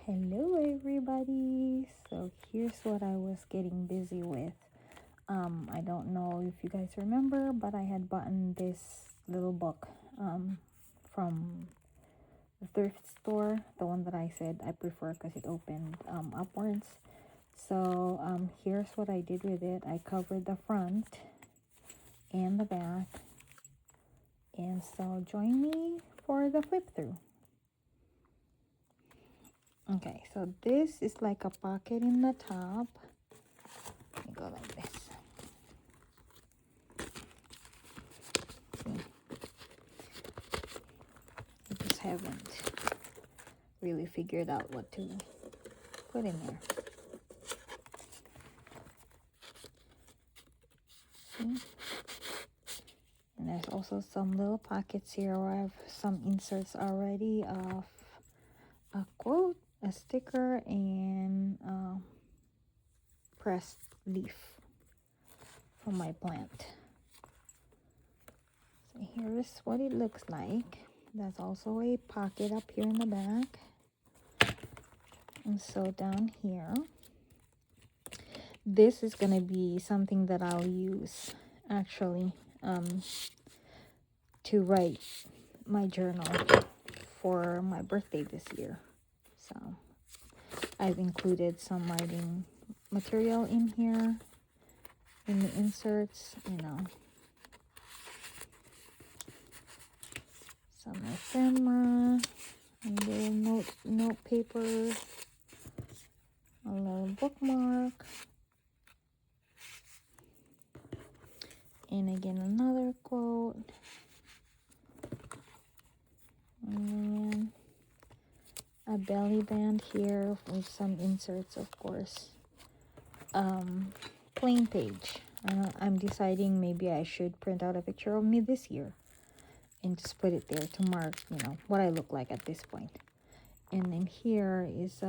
Hello everybody. So here's what I was getting busy with. I don't know if you guys remember, but I had bought this little book from the thrift store, the one that I said I prefer because it opened upwards. So here's what I did with it. I covered the front and the back, and so join me for the flip through. Okay, so this is like a pocket in the top. Let me go like this. See, I just haven't really figured out what to put in there. See? And there's also some little pockets here where I have some inserts already of a quote, a sticker, and pressed leaf from my plant. So here's what it looks like. There's also a pocket up here in the back. And so down here, this is gonna be something that I'll use actually to write my journal for my birthday this year. So I've included some writing material in here in the inserts, some ephemera, a little note paper, a little bookmark, and again another quote, and a belly band here with some inserts, of course. Plain page. I'm deciding maybe I should print out a picture of me this year and just put it there to mark, what I look like at this point. And then here is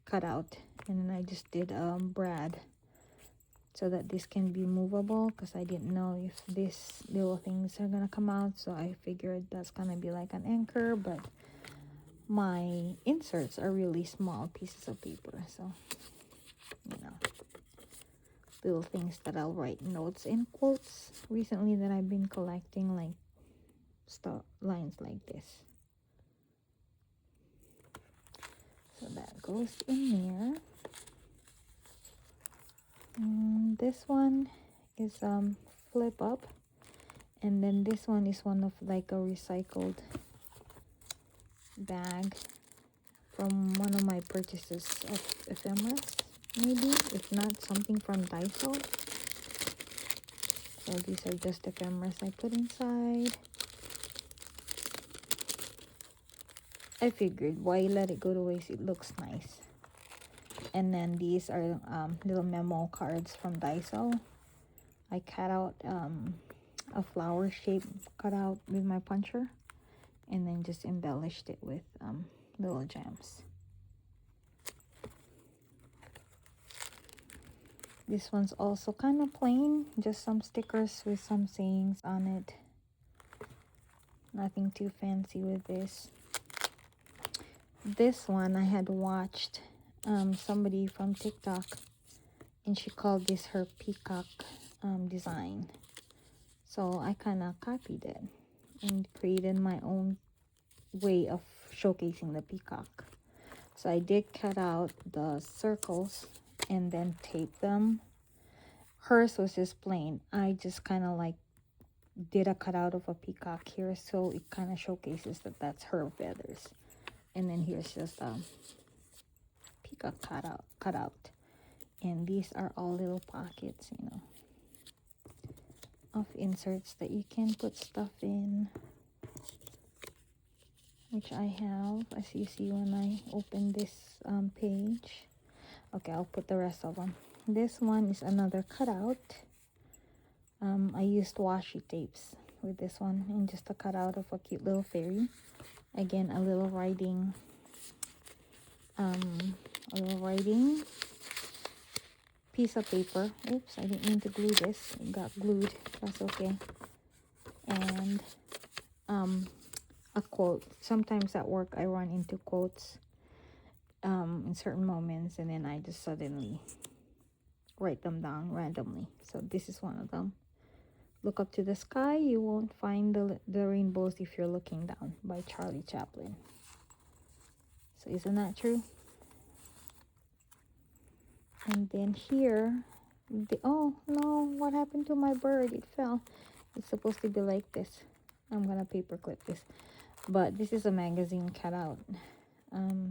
cut out, and then I just did brad so that this can be movable, because I didn't know if these little things are gonna come out, so I figured that's gonna be like an anchor. But my inserts are really small pieces of paper, so little things that I'll write notes and quotes recently that I've been collecting, like lines like this. So that goes in there. And this one is flip up, and then this one is one of like a recycled bag from one of my purchases of ephemeras, maybe, if not something from Daiso. So these are just ephemeras I put inside. I figured, why let it go to waste? It looks nice. And then these are little memo cards from Daiso. I cut out a flower shape cut out with my puncher, and then just embellished it with little gems. This one's also kind of plain, just some stickers with some sayings on it. Nothing too fancy with this. This one I had watched somebody from TikTok, and she called this her peacock design. So I kind of copied it and created my own way of showcasing the peacock. So I did cut out the circles and then tape them. Hers was just plain. I just kind of like did a cutout of a peacock here, so it kind of showcases that that's her feathers. And then here's just a peacock cutout. And these are all little pockets, of inserts that you can put stuff in, which I have, as you see when I open this page. Okay, I'll put the rest of them. This one is another cutout. I used washi tapes with this one, and just a cutout of a cute little fairy. Again, a little writing piece of paper. Oops, I didn't mean to glue this. It got glued. That's okay. And a quote. Sometimes at work I run into quotes, in certain moments, and then I just suddenly write them down randomly. So this is one of them. Look up to the sky, you won't find the rainbows if you're looking down, by Charlie Chaplin. So isn't that true? And then here, oh no, what happened to my bird? It fell. It's supposed to be like this. I'm gonna paper clip this, but this is a magazine cutout.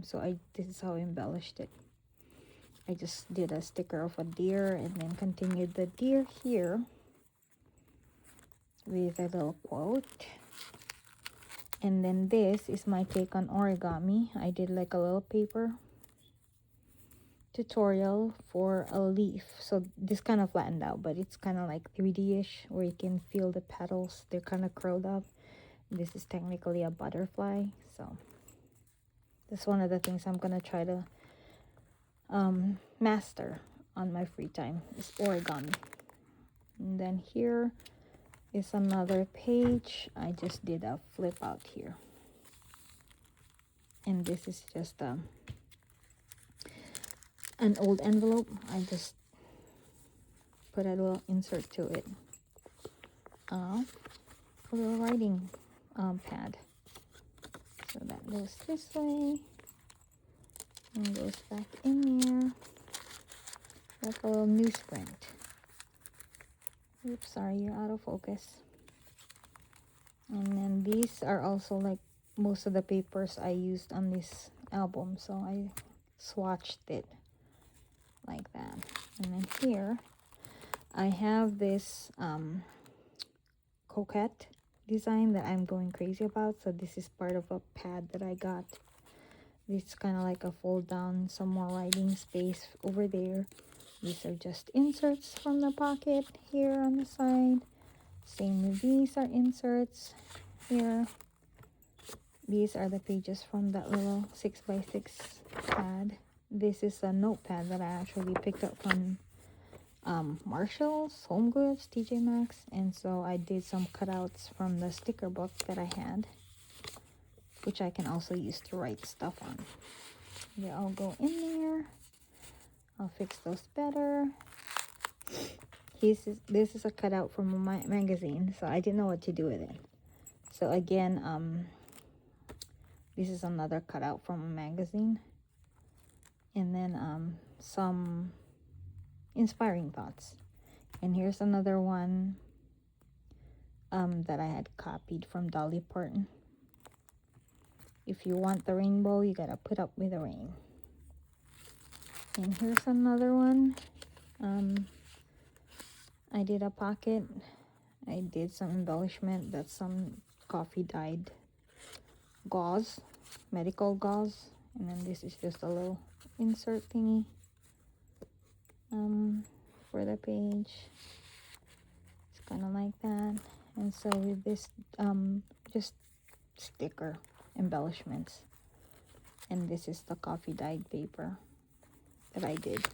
So this is how I embellished it. I just did a sticker of a deer and then continued the deer here with a little quote. And then this is my take on origami. I did like a little paper tutorial for a leaf. So this kind of flattened out, but it's kind of like 3D-ish, where you can feel the petals. They're kind of curled up. This is technically a butterfly. So that's one of the things I'm gonna try to master on my free time, is origami. And then here is another page. I just did a flip out here, and this is just an old envelope. I just put a little insert to it, a little writing pad, so that goes this way and goes back in there like a little newsprint. Oops, sorry, you're out of focus. And then these are also like most of the papers I used on this album, so I swatched it like that. And then here I have this coquette design that I'm going crazy about. So this is part of a pad that I got. It's kind of like a fold down, some more writing space over there. These are just inserts from the pocket here on the side. Same with these are inserts here. These are the pages from that little 6x6 pad. This is a notepad that I actually picked up from Marshalls, Home Goods, TJ Maxx, and so I did some cutouts from the sticker book that I had, which I can also use to write stuff on. They all go in there. I'll fix those better. This is a cutout from a magazine, so I didn't know what to do with it. So again, this is another cutout from a magazine, and then some inspiring thoughts. And here's another one that I had copied from Dolly Parton. If you want the rainbow, you gotta put up with the rain. And here's another one. I did a pocket. I did some embellishment. That's some coffee dyed gauze, medical gauze. And then this is just a little insert thingy for the page. It's kind of like that. And so with this just sticker embellishments, and this is the coffee dyed paper that I did.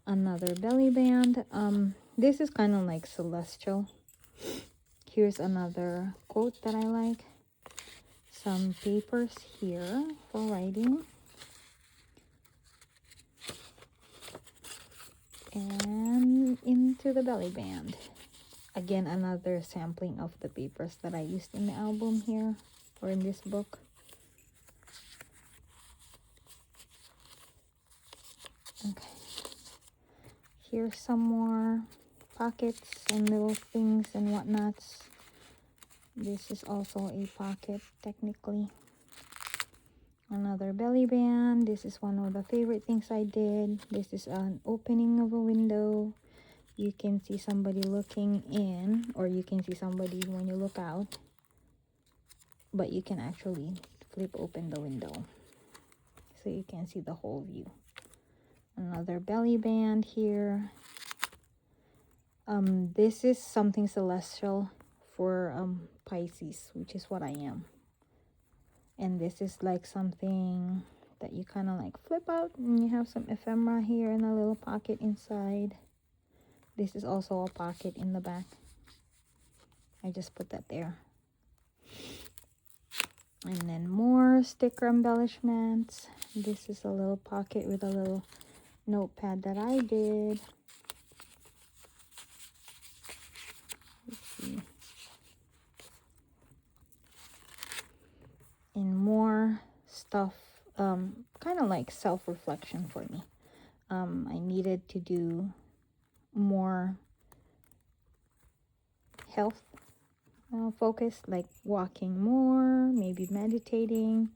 Another belly band. This is kind of like celestial. Here's another quote that I like. Some papers here for writing. And into the belly band. Again, another sampling of the papers that I used in the album here, or in this book. Okay. Here's some more pockets and little things and whatnots. This is also a pocket, technically. Another belly band. This is one of the favorite things I did. This is an opening of a window. You can see somebody looking in, or you can see somebody when you look out, but you can actually flip open the window so you can see the whole view. Another belly band here. This is something celestial for Pisces, which is what I am. And this is like something that you kind of like flip out, and you have some ephemera here and a little pocket inside. This is also a pocket in the back. I just put that there. And then more sticker embellishments. This is a little pocket with a little notepad that I did. Let's see. And more stuff, kind of like self-reflection for me. I needed to do more health focus, like walking more, maybe meditating,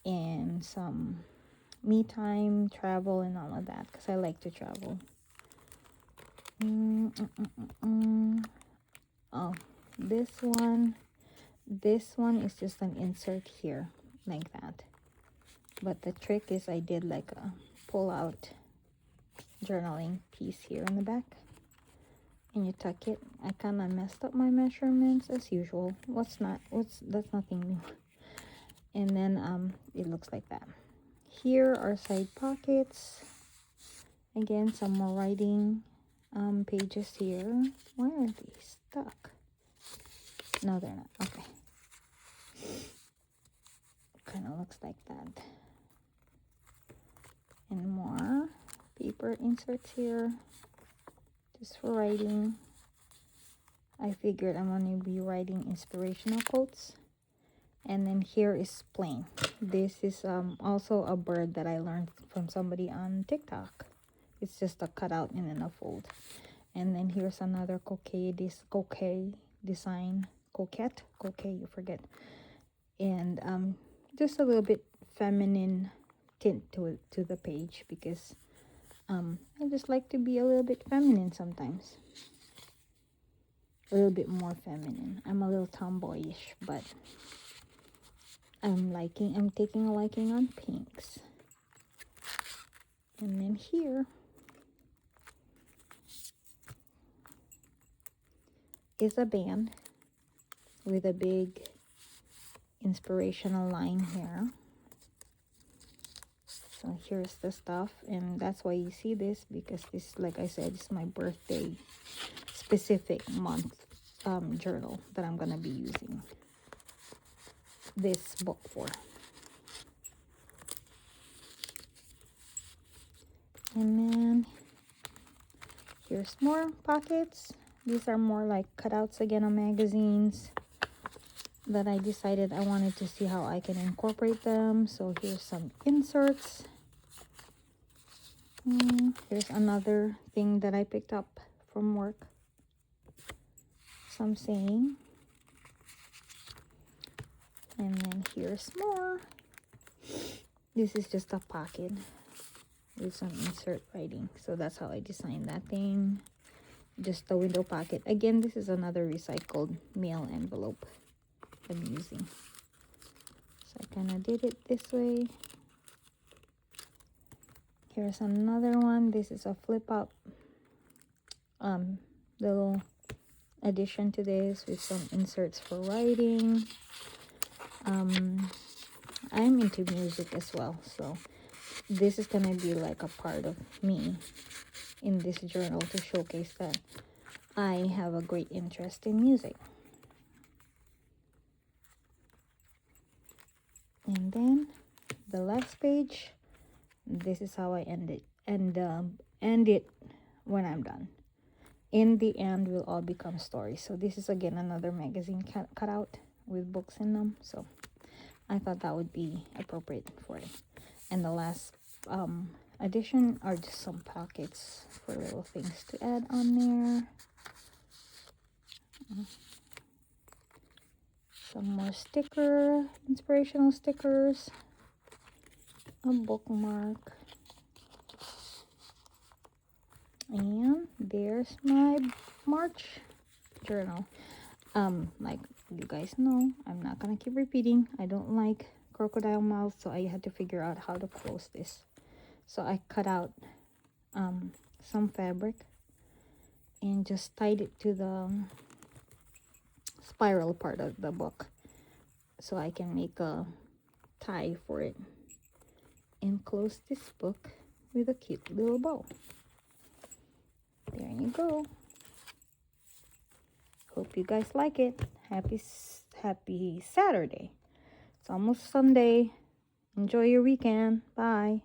and some me time, travel, and all of that, because I like to travel. Oh, this one is just an insert here, like that. But the trick is I did like a pull out journaling piece here in the back, and you tuck it. I kind of messed up my measurements as usual. That's nothing new. And then it looks like that. Here are side pockets. Again, some more writing pages here. Why are these stuck? No, they're not. Okay. Kind of looks like that. And more paper inserts here, just for writing. I figured I'm going to be writing inspirational quotes. And then here is plain. This is also a bird that I learned from somebody on TikTok. It's just a cutout and then a fold. And then here's another coquette design. Coquette, you forget. And just a little bit feminine tint to the page, because I just like to be a little bit feminine sometimes. A little bit more feminine. I'm a little tomboyish, but I'm taking a liking on pinks. And then here is a band with a big inspirational line here. So here's the stuff, and that's why you see this, because this, like I said, is my birthday specific month journal that I'm gonna be using this book for. And then here's more pockets. These are more like cutouts again on magazines that I decided I wanted to see how I can incorporate them. So here's some inserts. Here's another thing that I picked up from work. Some saying. And then here's more. This is just a pocket with some insert writing. So that's how I designed that thing. Just a window pocket. Again, this is another recycled mail envelope I'm using. So I kind of did it this way. Here's another one. This is a flip up little addition to this with some inserts for writing. I'm into music as well, so this is gonna be like a part of me in this journal to showcase that I have a great interest in music. And then the last page, this is how I end it, and end it when I'm done. In the end will all become stories. So this is again another magazine cutout with books in them, so I thought that would be appropriate for it. And the last addition are just some pockets for little things to add on there. Some more inspirational stickers, a bookmark, and there's my March journal. Like you guys know, I'm not gonna keep repeating, I don't like crocodile mouth, so I had to figure out how to close this. So I cut out some fabric and just tied it to the spiral part of the book, so I can make a tie for it and close this book with a cute little bow. There you go. Hope you guys like it. Happy Saturday. It's almost Sunday. Enjoy your weekend. Bye.